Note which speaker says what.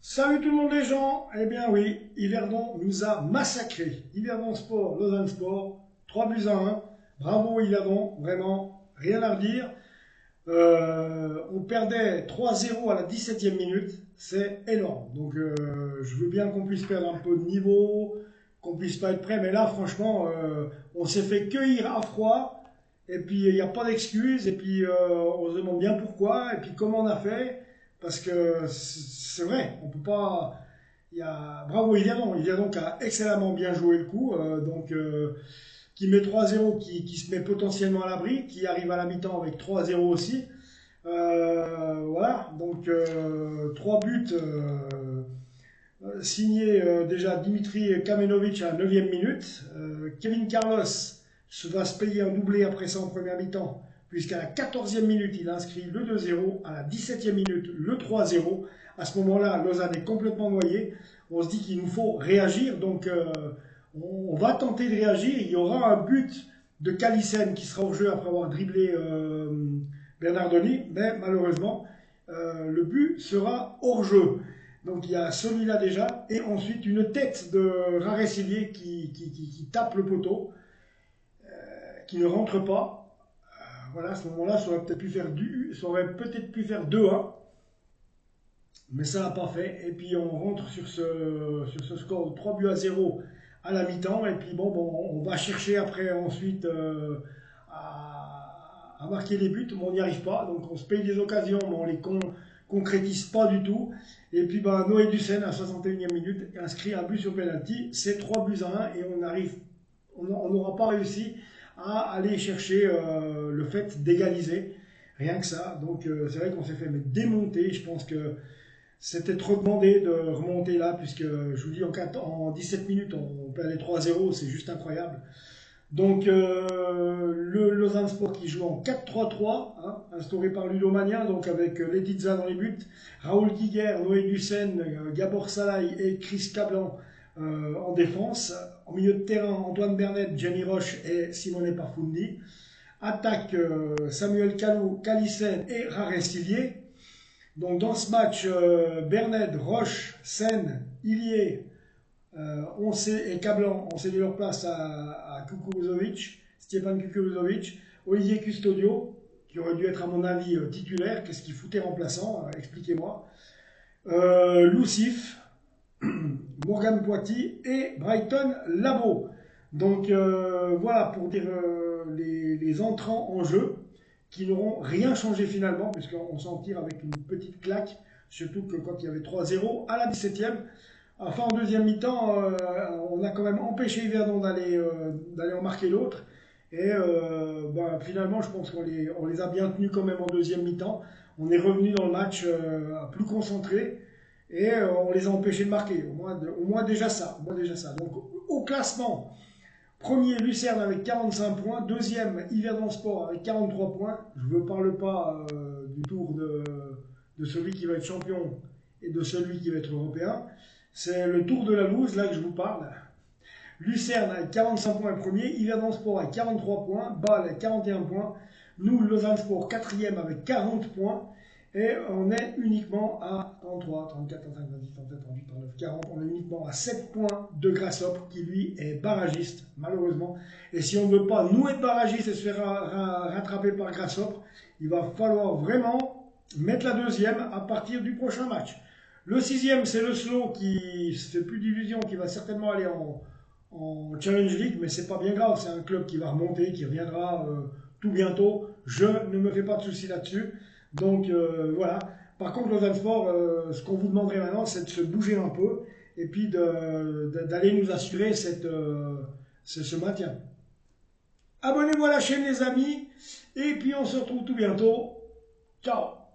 Speaker 1: Salut tout le monde les gens. Eh bien oui, Yverdon nous a massacrés. Yverdon Sport, Lausanne Sport, 3 buts à 1. Bravo Yverdon, vraiment, rien à redire. On perdait 3-0 à la 17e minute, c'est énorme. Donc je veux bien qu'on puisse perdre un peu de niveau, qu'on puisse pas être prêt, mais là franchement, on s'est fait cueillir à froid, et puis il n'y a pas d'excuses, et puis on se demande bien pourquoi, et puis comment on a fait, parce que c'est vrai, on peut pas. Bravo Yvierdon qui a excellemment bien joué le coup, qui met 3-0, qui se met potentiellement à l'abri, qui arrive à la mi-temps avec 3-0 aussi. Voilà, donc 3 buts signés déjà Dimitri Kamenovic à la 9e minute. Kevin Carlos va se payer un doublé après ça en première mi-temps, puisqu'à la 14e minute, il inscrit le 2-0, à la 17e minute, le 3-0. À ce moment-là, Lausanne est complètement noyée. On se dit qu'il nous faut réagir, donc on va tenter de réagir. Il y aura un but de Calissen qui sera au jeu après avoir dribblé Bernardoni, mais malheureusement, le but sera hors jeu. Donc il y a celui-là déjà, et ensuite une tête de Raresivier qui tape le poteau, qui ne rentre pas. Voilà, à ce moment-là, ça aurait peut-être pu faire 2-1, mais ça n'a pas fait. Et puis on rentre sur ce score de 3 buts à 0 à la mi-temps, et puis bon, on va chercher après ensuite à marquer des buts, mais on n'y arrive pas. Donc on se paye des occasions, mais on les concrétise pas du tout. Et puis Noé Ducène à 61e minute inscrit un but sur penalty, c'est 3 buts à 1, et on n'aura pas réussi à aller chercher le fait d'égaliser, rien que ça. Donc c'est vrai qu'on s'est fait démonter. Je pense que c'était trop demandé de remonter là, puisque je vous dis en 17 minutes on perdait 3-0, c'est juste incroyable. Donc le Lausanne Sport qui joue en 4-3-3, hein, instauré par Ludo Magnin, donc avec Letizia dans les buts, Raoul Guiguer, Noé Ducène, Gabor Salai et Chris Cablan en défense. En milieu de terrain, Antoine Bernet, Jenny Roche et Simone Parfundi. Attaque Samuel Calou, Calissen et Raresivier. Donc dans ce match, Bernet, Roche, Sen, Illier, et Cablan ont cédé leur place à Kukuzovic, Stepan Kukuzovic, Olivier Custodio, qui aurait dû être à mon avis titulaire, qu'est-ce qu'il foutait remplaçant, expliquez-moi. Lucif, Morgan Poiti et Brighton Labo. Donc voilà pour dire les entrants en jeu qui n'auront rien changé finalement, puisqu'on s'en tire avec une petite claque, surtout que quand il y avait 3-0 à la 17e. Enfin, en deuxième mi-temps, on a quand même empêché Yverdon d'aller en marquer l'autre. Et finalement, je pense qu'on les a bien tenus quand même en deuxième mi-temps. On est revenu dans le match plus concentré, et on les a empêchés de marquer. Au moins déjà ça. Donc au classement, premier Lucerne avec 45 points, deuxième Yverdon Sport avec 43 points. Je ne parle pas du tour de celui qui va être champion et de celui qui va être européen. C'est le tour de la loose, là que je vous parle. Lucerne avec 45 points premier, Yverdon Sport avec 43 points, Bâle avec 41 points, nous, Lausanne Sport, 4e avec 40 points, et on est uniquement à 33, 34, 35, 26, 37, 38, 39, 40, on est uniquement à 7 points de Grasshopper, qui lui est barragiste, malheureusement. Et si on ne veut pas nous être barragiste et se faire rattraper par Grasshopper, il va falloir vraiment mettre la deuxième à partir du prochain match. Le 6e, c'est le Slow qui ne fait plus d'illusion, qui va certainement aller en Challenge League, mais c'est pas bien grave, c'est un club qui va remonter, qui reviendra tout bientôt. Je ne me fais pas de soucis là-dessus. Donc voilà. Par contre, Lausanne Sport, ce qu'on vous demanderait maintenant, c'est de se bouger un peu et puis d'aller nous assurer ce maintien. Abonnez-vous à la chaîne, les amis, et puis on se retrouve tout bientôt. Ciao!